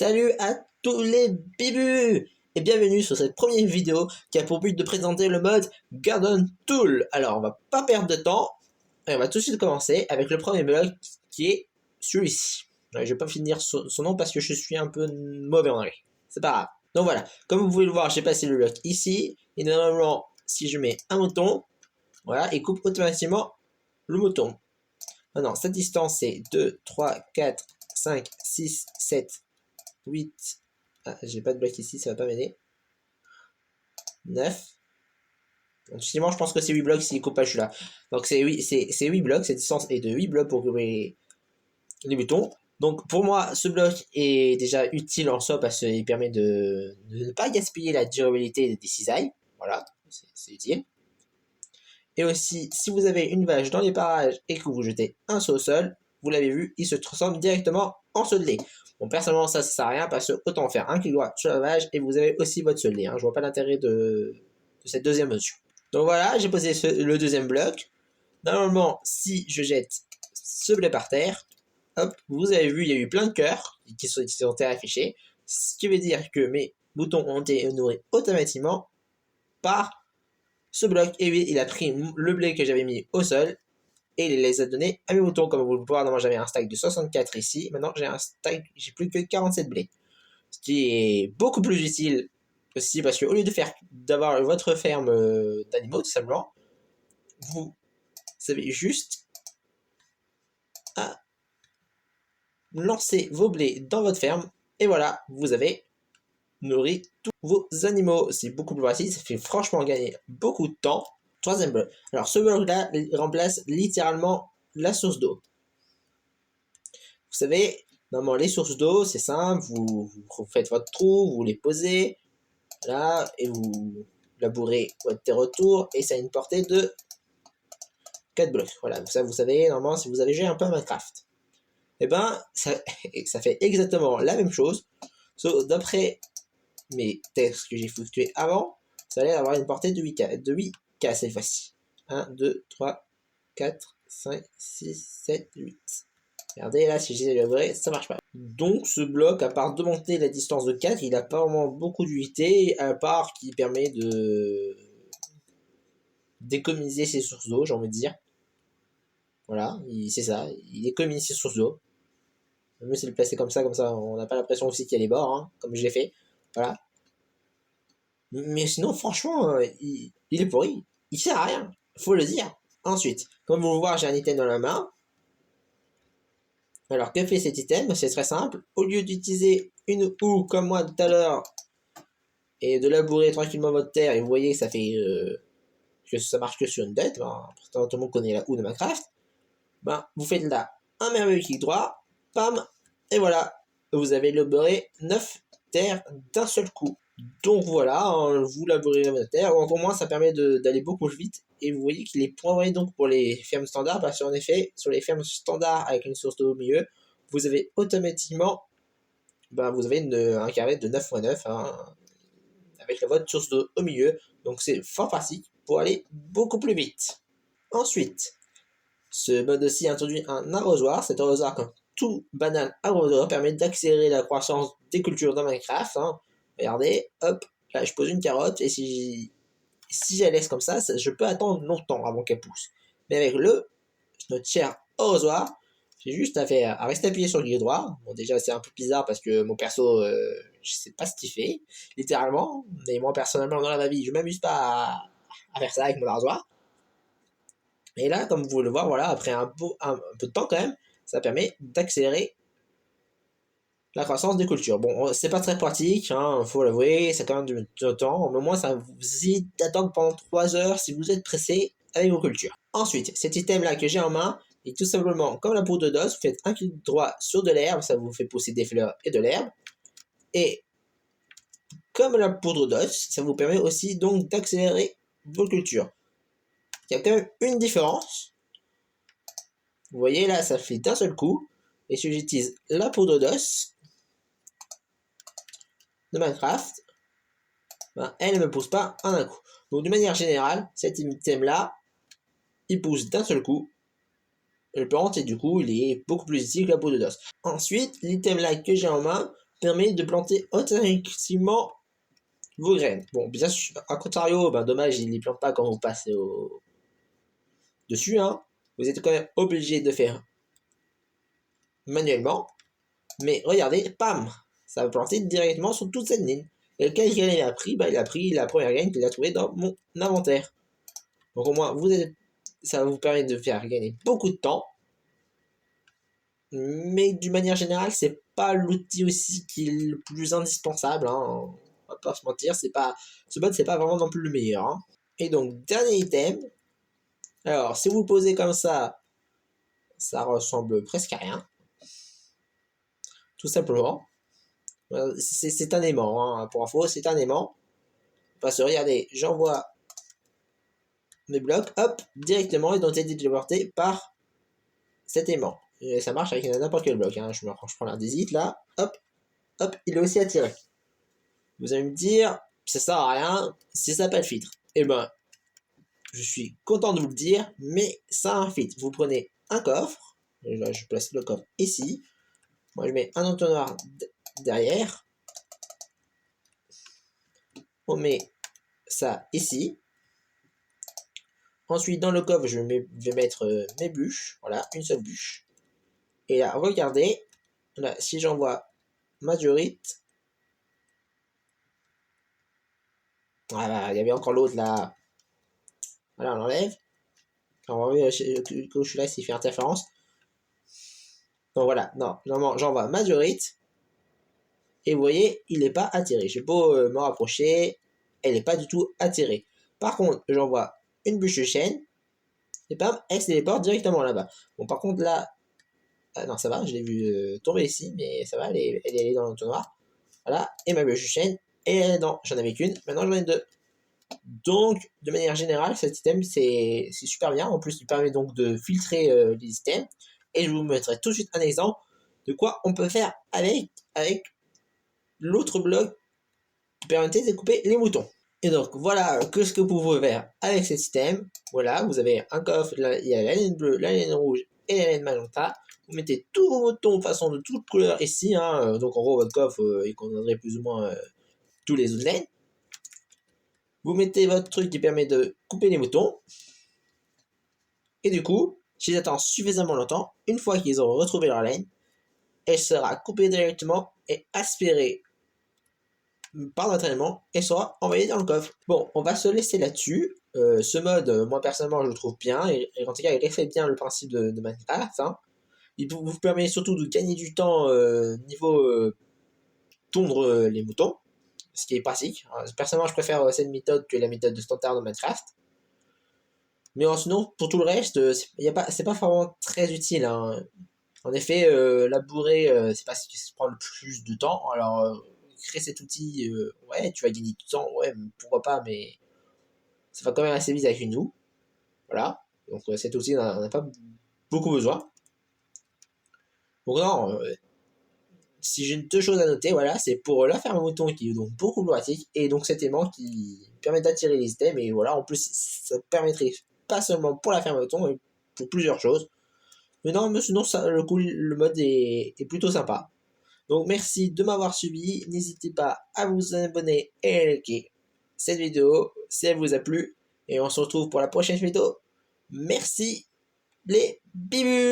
Salut à tous les bibus et bienvenue sur cette première vidéo qui a pour but de présenter le mode Garden Tool. Alors on va pas perdre de temps et on va tout de suite commencer avec le premier bloc qui est celui-ci. Je vais pas finir son nom parce que je suis un peu mauvais en anglais. C'est pas grave. Donc voilà, comme vous pouvez le voir, j'ai passé le bloc ici et normalement si je mets un mouton, voilà, il coupe automatiquement le mouton. Maintenant cette distance c'est 2, 3, 4, 5, 6, 7, 8, ah, j'ai pas de bloc ici, ça va pas m'aider. 9. Donc, finalement, je pense que c'est 8 blocs si le coupage là. Donc c'est 8 blocs, cette distance est de 8 blocs pour couper les boutons. Donc pour moi, ce bloc est déjà utile en soi parce qu'il permet de ne pas gaspiller la durabilité des cisailles. Voilà, c'est utile. Et aussi, si vous avez une vache dans les parages et que vous jetez un seau au sol, vous l'avez vu, il se transforme directement en seau de lait. Bon, personnellement, ça sert à rien parce que autant faire un clic droit sur la vache et vous avez aussi votre seau de lait. Je vois pas l'intérêt de cette deuxième mesure. Donc voilà, j'ai posé le deuxième bloc. Normalement, si je jette ce blé par terre, hop, vous avez vu, il y a eu plein de cœurs qui sont affichés. Ce qui veut dire que mes boutons ont été nourris automatiquement par ce bloc. Et oui, il a pris le blé que j'avais mis au sol et il les a donnés à mes boutons. Comme vous le pouvez voir, normalement j'avais un stack de 64 ici. Maintenant j'ai plus que 47 blés. Ce qui est beaucoup plus utile aussi parce que au lieu d'avoir votre ferme d'animaux tout simplement, vous avez juste à lancer vos blés dans votre ferme et voilà, vous avez nourri tous vos animaux. C'est beaucoup plus facile, ça fait franchement gagner beaucoup de temps. Troisième bloc. Alors ce bloc là remplace littéralement la source d'eau. Vous savez, normalement les sources d'eau c'est simple, vous faites votre trou, vous les posez là et vous labourez votre terre autour et ça a une portée de 4 blocs. Voilà, ça vous savez, normalement si vous avez joué un peu à Minecraft. Et ben ça fait exactement la même chose, sauf d'après mes tests que j'ai effectués avant, ça allait avoir une portée de 8K cette fois-ci. 1, 2, 3, 4, 5, 6, 7, 8. Regardez là, si j'essaie de labourer, ça marche pas. Donc ce bloc, à part d'augmenter la distance de 4, il a pas vraiment beaucoup d'utilité, à part qu'il permet de d'économiser ses sources d'eau, j'ai envie de dire. Voilà, c'est ça, il économise ses sources d'eau. Mieux c'est de le placer comme ça, on n'a pas l'impression aussi qu'il y a les bords, hein, comme je l'ai fait. Voilà. Mais sinon, franchement, il est pourri. Il sert à rien, faut le dire. Ensuite, comme vous le voyez, j'ai un item dans la main. Alors, que fait cet item? C'est très simple. Au lieu d'utiliser une houe comme moi tout à l'heure et de labourer tranquillement votre terre, et vous voyez que ça fait que ça marche que sur une tête, pourtant tout le monde connaît la houe de Minecraft, vous faites là un merveilleux clic droit, pam, et voilà, vous avez labouré 9 terres d'un seul coup. Donc voilà, vous labourez votre terre, ou encore moins ça permet d'aller beaucoup plus vite, et vous voyez qu'il est point donc pour les fermes standards, parce qu'en effet, sur les fermes standards avec une source d'eau au milieu, vous avez automatiquement, vous avez un carré de 9x9, avec votre source d'eau au milieu, donc c'est fort pratique pour aller beaucoup plus vite. Ensuite, ce mode aussi introduit un arrosoir. Cet arrosoir, comme tout banal arrosoir, permet d'accélérer la croissance des cultures dans Minecraft. Regardez, hop, là je pose une carotte et si je la laisse comme ça, je peux attendre longtemps avant qu'elle pousse. Mais avec notre cher arrosoir, j'ai juste à rester appuyé sur le clic droit. Bon, déjà c'est un peu bizarre parce que mon perso, je sais pas ce qu'il fait, littéralement. Mais moi personnellement dans la vie, je m'amuse pas à faire ça avec mon arrosoir. Et là, comme vous pouvez le voir, voilà, après un peu de temps quand même, ça permet d'accélérer la croissance des cultures. Bon, c'est pas très pratique, faut l'avouer, ça quand même du temps, mais au moins ça vous évite d'attendre pendant 3 heures si vous êtes pressé avec vos cultures. Ensuite, cet item là que j'ai en main est tout simplement comme la poudre d'os, vous faites un clic droit sur de l'herbe, ça vous fait pousser des fleurs et de l'herbe. Et comme la poudre d'os, ça vous permet aussi donc d'accélérer vos cultures. Il y a quand même une différence. Vous voyez là, ça fait d'un seul coup. Et si j'utilise la poudre d'os de Minecraft, elle ne me pousse pas en un coup. Donc de manière générale, cet item là, il pousse d'un seul coup. Le plante et du coup, il est beaucoup plus utile que la poudre d'os. Ensuite, l'item là que j'ai en main permet de planter automatiquement vos graines. Bon, bien sûr, à contrario, dommage, il ne les plante pas quand vous passez dessus, hein. Vous êtes quand même obligé de faire manuellement. Mais regardez, pam, ça va planter directement sur toute cette ligne. Et quelle graine il a pris? Il a pris la première graine qu'il a trouvée dans mon inventaire. Donc au moins, ça va vous permettre de faire gagner beaucoup de temps. Mais d'une manière générale, c'est pas l'outil aussi qui est le plus indispensable, hein. On va pas se mentir, ce mode c'est pas vraiment non plus le meilleur, hein. Et donc dernier item. Alors si vous le posez comme ça ressemble presque à rien. Tout simplement. C'est un aimant, hein. Pour info, c'est un aimant. Parce que regardez, j'envoie mes blocs, hop, directement, ils ont été téléportés par cet aimant. Et ça marche avec n'importe quel bloc, hein. Je prends l'indésite là, hop, hop, il est aussi attiré. Vous allez me dire, ça sert à rien, si ça n'a pas de filtre. Eh ben, je suis content de vous le dire, mais ça a un filtre. Vous prenez un coffre, là je place le coffre ici, moi je mets un entonnoir derrière, on met ça ici. Ensuite, dans le coffre, je vais mettre mes bûches, voilà, une seule bûche. Et là, regardez, là, si j'envoie Majorite, voilà, il y avait encore l'autre là. Voilà, on l'enlève. On va voir que je suis là s'il fait interférence. Donc voilà, non, normalement j'envoie Majorite. Et vous voyez, il n'est pas attiré. J'ai beau me rapprocher, elle n'est pas du tout attirée. Par contre, j'envoie une bûche de chêne. Et bam, elle se téléporte directement là-bas. Bon, par contre là, non, ça va, je l'ai vu tomber ici, mais ça va, elle est dans l'entonnoir. Voilà, et ma bûche de chêne, et non, j'en avais qu'une, maintenant j'en ai deux. Donc, de manière générale, cet item, c'est super bien. En plus, il permet donc de filtrer les items. Et je vous mettrai tout de suite un exemple de quoi on peut faire avec l'autre bloc qui permettait de couper les moutons. Et donc, voilà ce que vous pouvez faire avec cet item. Voilà, vous avez un coffre, là, il y a la laine bleue, la laine rouge et la laine magenta. Vous mettez tous vos moutons de façon de toute couleur ici, hein. Donc, en gros, votre coffre, il contiendrait plus ou moins tous les autres laines. Vous mettez votre truc qui permet de couper les moutons. Et du coup, s'ils attendent suffisamment longtemps, une fois qu'ils auront retrouvé leur laine, elle sera coupée directement et aspirée par notre élément et sera envoyée dans le coffre. Bon, on va se laisser là-dessus. Ce mode, moi personnellement, je le trouve bien. Et en tout cas, il reflète bien le principe de Minecraft, hein. Il vous permet surtout de gagner du temps niveau tondre les moutons, ce qui est pratique. Personnellement, je préfère cette méthode que la méthode de standard de Minecraft. Mais sinon, pour tout le reste, c'est pas vraiment très utile, hein. En effet, labourer, c'est pas ce qui prend le plus de temps. Alors, créer cet outil, ouais, tu vas gagner du temps, ouais, pourquoi pas, mais ça va quand même assez vite avec une houe. Voilà. Donc, cet outil, on n'a pas beaucoup besoin. Donc, non, si j'ai deux choses à noter, voilà, c'est pour la ferme mouton qui est donc beaucoup plus pratique, et donc cet aimant qui permet d'attirer les items, et voilà, en plus, ça permettrait pas seulement pour la ferme mouton, mais pour plusieurs choses. Mais non, mais sinon, ça, le mode est plutôt sympa. Donc merci de m'avoir suivi, n'hésitez pas à vous abonner et à liker cette vidéo si elle vous a plu, et on se retrouve pour la prochaine vidéo. Merci les bibus.